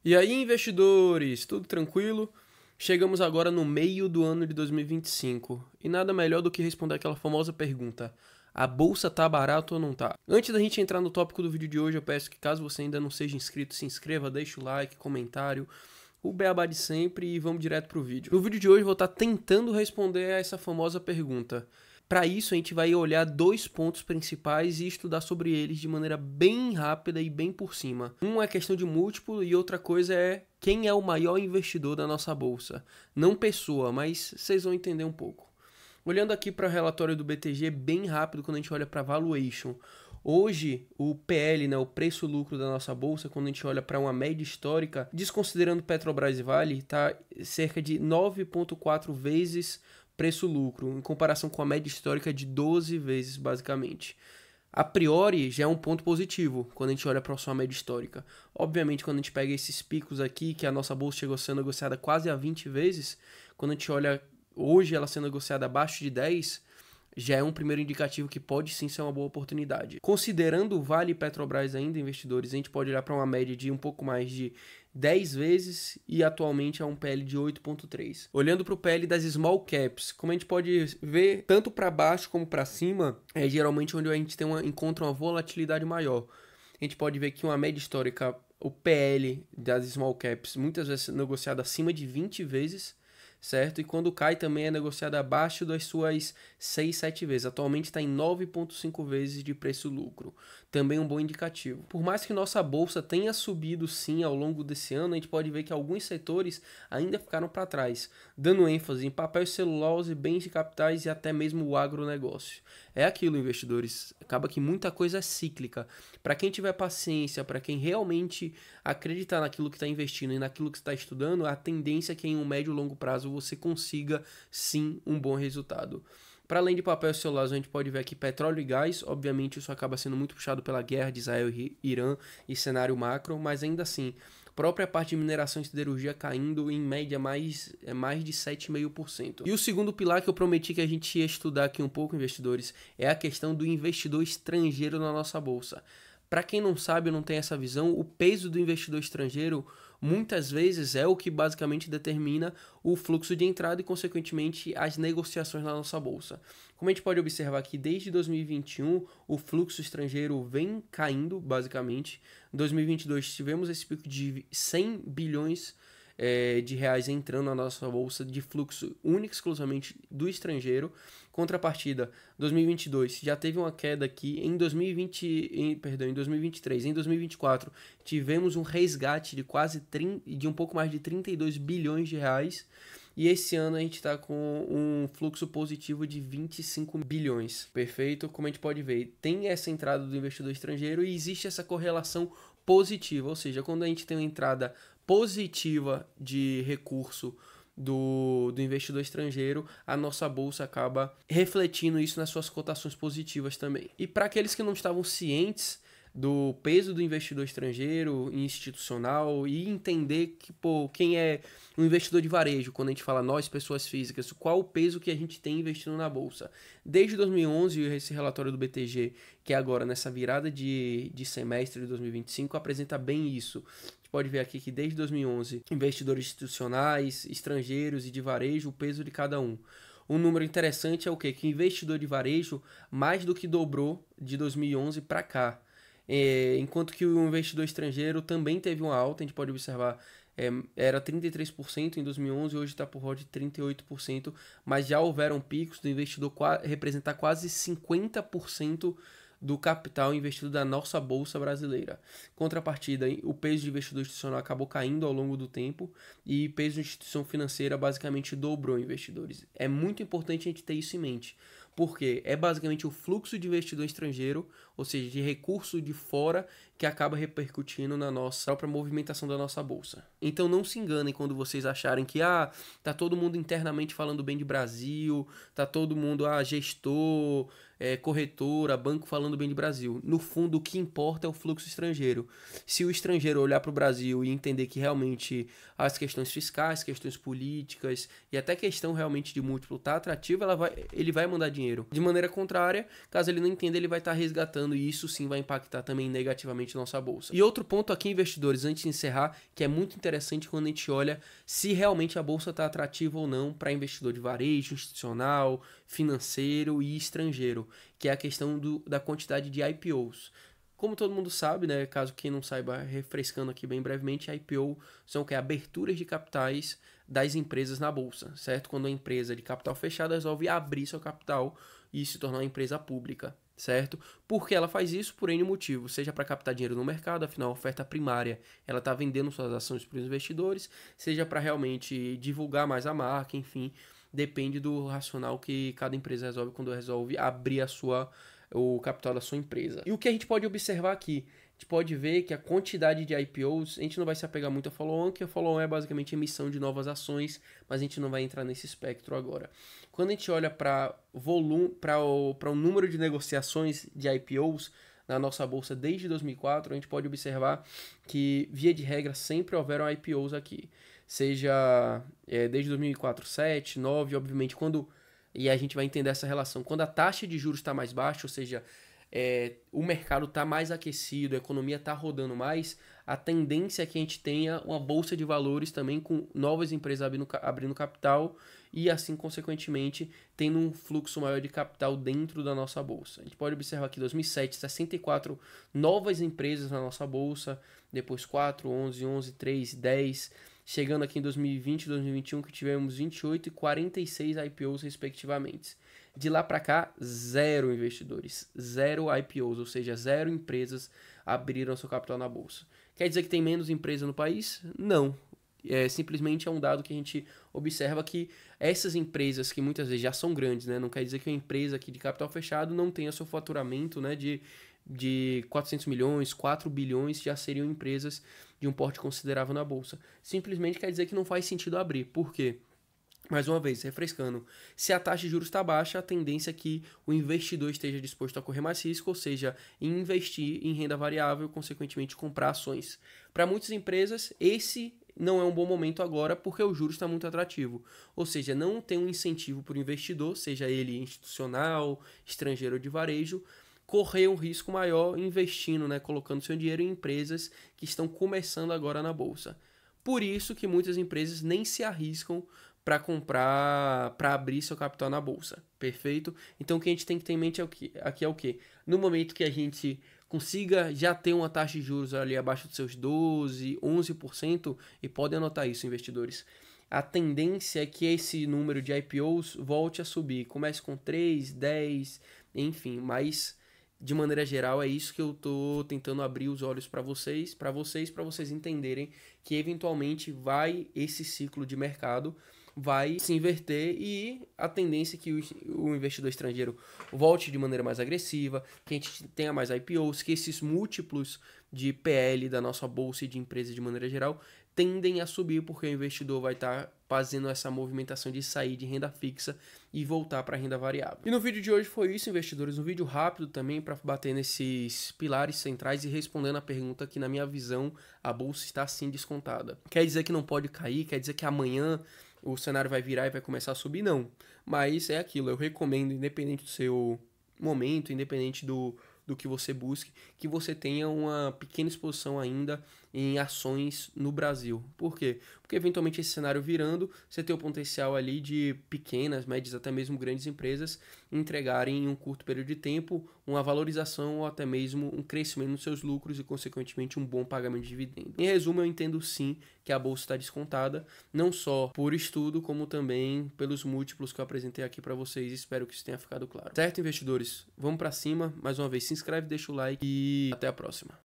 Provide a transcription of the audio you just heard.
E aí, investidores, tudo tranquilo? Chegamos agora no meio do ano de 2025 e nada melhor do que responder aquela famosa pergunta: a bolsa tá barata ou não tá? Antes da gente entrar no tópico do vídeo de hoje, eu peço que caso você ainda não seja inscrito, se inscreva, deixa o like, comentário, o beabá de sempre e vamos direto pro vídeo. No vídeo de hoje eu vou estar tentando responder a essa famosa pergunta. Para isso, a gente vai olhar dois pontos principais e estudar sobre eles de maneira bem rápida e bem por cima. Um é questão de múltiplo e outra coisa é quem é o maior investidor da nossa bolsa. Não pessoa, mas vocês vão entender um pouco. Olhando aqui para o relatório do BTG, bem rápido quando a gente olha para valuation. Hoje, o PL, né, o preço-lucro da nossa bolsa, quando a gente olha para uma média histórica, desconsiderando Petrobras e Vale, está cerca de 9,4 vezes preço-lucro, em comparação com a média histórica de 12 vezes, basicamente. A priori, já é um ponto positivo quando a gente olha para a sua média histórica. Obviamente, quando a gente pega esses picos aqui, que a nossa bolsa chegou a ser negociada quase a 20 vezes, quando a gente olha hoje ela sendo negociada abaixo de 10, já é um primeiro indicativo que pode sim ser uma boa oportunidade. Considerando o Vale e Petrobras ainda, investidores, a gente pode olhar para uma média de um pouco mais de 10 vezes e atualmente é um PL de 8,3. Olhando para o PL das small caps, como a gente pode ver, tanto para baixo como para cima, é geralmente onde a gente encontra uma volatilidade maior. A gente pode ver que uma média histórica, o PL das small caps, muitas vezes negociado acima de 20 vezes, certo? E quando cai também é negociado abaixo das suas 6, 7 vezes. Atualmente está em 9,5 vezes de preço-lucro. Também um bom indicativo. Por mais que nossa bolsa tenha subido sim ao longo desse ano, a gente pode ver que alguns setores ainda ficaram para trás, dando ênfase em papel e celulose, bens de capitais e até mesmo o agronegócio. É aquilo, investidores. Acaba que muita coisa é cíclica. Para quem tiver paciência, para quem realmente acreditar naquilo que está investindo e naquilo que está estudando, a tendência é que em um médio e longo prazo você consiga sim um bom resultado. Para além de papel e celular, a gente pode ver aqui petróleo e gás. Obviamente isso acaba sendo muito puxado pela guerra de Israel e Irã e cenário macro, mas ainda assim, própria parte de mineração e siderurgia caindo em média mais de 7,5%. E o segundo pilar que eu prometi que a gente ia estudar aqui um pouco, investidores, é a questão do investidor estrangeiro na nossa bolsa. Para quem não sabe ou não tem essa visão, o peso do investidor estrangeiro muitas vezes é o que basicamente determina o fluxo de entrada e, consequentemente, as negociações na nossa bolsa. Como a gente pode observar aqui, desde 2021, o fluxo estrangeiro vem caindo, basicamente. Em 2022, tivemos esse pico de 100 bilhões de reais entrando na nossa bolsa de fluxo único exclusivamente do estrangeiro. Contrapartida, 2022 já teve uma queda aqui. Em 2023, em 2024 tivemos um resgate de um pouco mais de 32 bilhões de reais. E esse ano a gente está com um fluxo positivo de 25 bilhões. Perfeito? Como a gente pode ver, tem essa entrada do investidor estrangeiro e existe essa correlação positiva. Ou seja, quando a gente tem uma entrada positiva de recurso do investidor estrangeiro, a nossa bolsa acaba refletindo isso nas suas cotações positivas também. E para aqueles que não estavam cientes do peso do investidor estrangeiro institucional e entender que, quem é um investidor de varejo, quando a gente fala nós, pessoas físicas, qual o peso que a gente tem investindo na bolsa. Desde 2011, esse relatório do BTG, que é agora nessa virada de semestre de 2025, apresenta bem isso. A gente pode ver aqui que desde 2011, investidores institucionais, estrangeiros e de varejo, o peso de cada um. Um número interessante é o quê? Que investidor de varejo mais do que dobrou de 2011 para cá. Enquanto que o investidor estrangeiro também teve uma alta, a gente pode observar, era 33% em 2011, hoje está por volta de 38%, mas já houveram picos do investidor representar quase 50% do capital investido da nossa bolsa brasileira. Contrapartida, o peso de investidor institucional acabou caindo ao longo do tempo e o peso de instituição financeira basicamente dobrou investidores. É muito importante a gente ter isso em mente, porque é basicamente o fluxo de investidor estrangeiro, ou seja, de recurso de fora, que acaba repercutindo na nossa própria movimentação da nossa bolsa. Então não se enganem quando vocês acharem que tá todo mundo internamente falando bem de Brasil, tá todo mundo, gestor, corretora, banco falando bem de Brasil. No fundo, o que importa é o fluxo estrangeiro. Se o estrangeiro olhar para o Brasil e entender que realmente as questões fiscais, questões políticas e até questão realmente de múltiplo tá atrativa, ele vai mandar dinheiro. De maneira contrária, caso ele não entenda, ele vai estar resgatando e isso sim vai impactar também negativamente consequentemente nossa bolsa. E outro ponto aqui, investidores, antes de encerrar, que é muito interessante quando a gente olha se realmente a bolsa está atrativa ou não para investidor de varejo, institucional, financeiro e estrangeiro, que é a questão da quantidade de IPOs. Como todo mundo sabe, né, caso quem não saiba, refrescando aqui bem brevemente, IPO são o que? Aberturas de capitais das empresas na bolsa, certo? Quando a empresa de capital fechado resolve abrir seu capital e se tornar uma empresa pública, certo? Por que ela faz isso? Por N motivos, seja para captar dinheiro no mercado, afinal a oferta primária ela está vendendo suas ações para os investidores, seja para realmente divulgar mais a marca, enfim, depende do racional que cada empresa resolve quando resolve abrir o capital da sua empresa. E o que a gente pode observar aqui? A gente pode ver que a quantidade de IPOs, a gente não vai se apegar muito a follow-on, que a follow-on é basicamente emissão de novas ações, mas a gente não vai entrar nesse espectro agora. Quando a gente olha para volume, para o número de negociações de IPOs na nossa bolsa desde 2004, a gente pode observar que, via de regra, sempre houveram IPOs aqui. Seja desde 2004, 7, 9, obviamente, e a gente vai entender essa relação. Quando a taxa de juros está mais baixa, ou seja, o mercado está mais aquecido, a economia está rodando mais, a tendência é que a gente tenha uma bolsa de valores também com novas empresas abrindo capital e assim, consequentemente, tendo um fluxo maior de capital dentro da nossa bolsa. A gente pode observar aqui em 2007, 64 novas empresas na nossa bolsa, depois 4, 11, 3, 10... Chegando aqui em 2020 e 2021 que tivemos 28 e 46 IPOs respectivamente. De lá para cá, 0 investidores, 0 IPOs, ou seja, 0 empresas abriram seu capital na bolsa. Quer dizer que tem menos empresas no país? Não. Simplesmente é um dado que a gente observa que essas empresas que muitas vezes já são grandes, né? Não quer dizer que uma empresa aqui de capital fechado não tenha seu faturamento, né, de 400 milhões, 4 bilhões, já seriam empresas de um porte considerável na bolsa. Simplesmente quer dizer que não faz sentido abrir. Por quê? Mais uma vez, refrescando, se a taxa de juros está baixa, a tendência é que o investidor esteja disposto a correr mais risco, ou seja, investir em renda variável, consequentemente comprar ações. Para muitas empresas, esse não é um bom momento agora porque o juros está muito atrativo. Ou seja, não tem um incentivo para o investidor, seja ele institucional, estrangeiro ou de varejo, correr um risco maior investindo, né, colocando seu dinheiro em empresas que estão começando agora na bolsa. Por isso que muitas empresas nem se arriscam para comprar, para abrir seu capital na bolsa, perfeito? Então o que a gente tem que ter em mente aqui é o quê? No momento que a gente consiga já ter uma taxa de juros ali abaixo dos seus 12, 11%, e podem anotar isso, investidores, a tendência é que esse número de IPOs volte a subir, comece com 3, 10, enfim, mas de maneira geral é isso que eu tô tentando abrir os olhos para vocês entenderem que eventualmente esse ciclo de mercado vai se inverter e a tendência é que o investidor estrangeiro volte de maneira mais agressiva, que a gente tenha mais IPOs, que esses múltiplos de PL da nossa bolsa e de empresas de maneira geral tendem a subir porque o investidor vai estar fazendo essa movimentação de sair de renda fixa e voltar para a renda variável. E no vídeo de hoje foi isso, investidores, um vídeo rápido também para bater nesses pilares centrais e respondendo a pergunta que, na minha visão, a bolsa está sim descontada. Quer dizer que não pode cair? Quer dizer que amanhã o cenário vai virar e vai começar a subir? Não. Mas é aquilo, eu recomendo, independente do seu momento, independente do que você busque, que você tenha uma pequena exposição ainda em ações no Brasil. Por quê? Porque eventualmente esse cenário virando, você tem o potencial ali de pequenas, médias, até mesmo grandes empresas entregarem em um curto período de tempo uma valorização ou até mesmo um crescimento nos seus lucros e consequentemente um bom pagamento de dividendo. Em resumo, eu entendo sim que a bolsa está descontada, não só por estudo, como também pelos múltiplos que eu apresentei aqui para vocês. Espero que isso tenha ficado claro. Certo, investidores? Vamos para cima. Mais uma vez, se inscreve, deixa o like e até a próxima.